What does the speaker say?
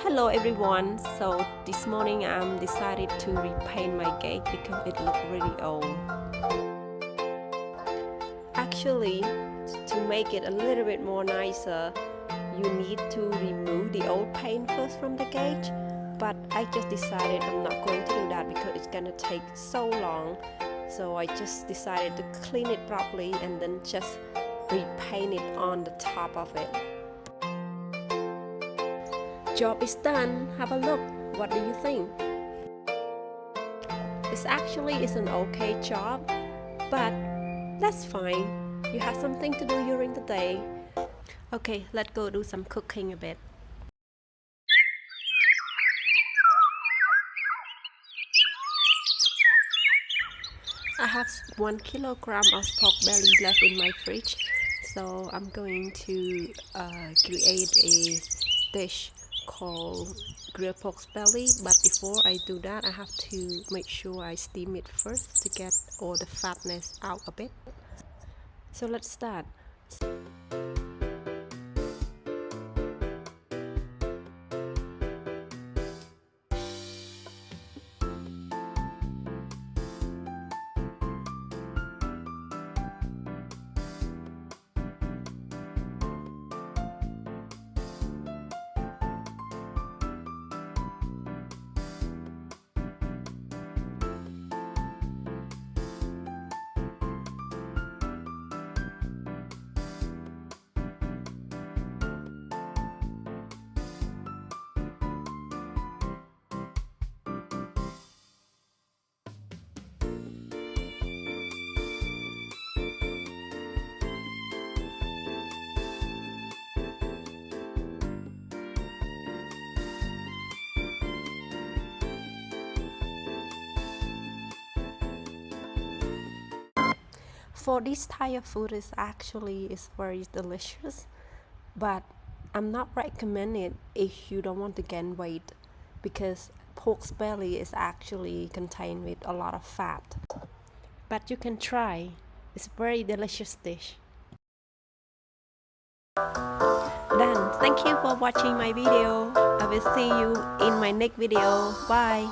Hello everyone, so this morning I'm decided to repaint my cake because it looked really old. Actually, to make it a little bit more nicer, you need to remove the old paint first from the cake, but I just decided I'm not going to do that because it's gonna take so long. So I just decided to clean it properly and then just repaint it on the top of it. Job is done. Have a look. What do you think? It's an okay job, but that's fine. You have something to do during the day. Okay, let's go do some cooking a bit. I have 1 kilogram of pork belly left in my fridge, so I'm going to create a dish called grilled pork belly. But before I do that, I have to make sure I steam it first to get all the fatness out of it. So let's start. For this type of food is very delicious, but I'm not recommend it if you don't want to gain weight because pork belly is actually contained with a lot of fat. But you can try. It's a very delicious dish. Done. Thank you for watching my video. I will see you in my next video. Bye.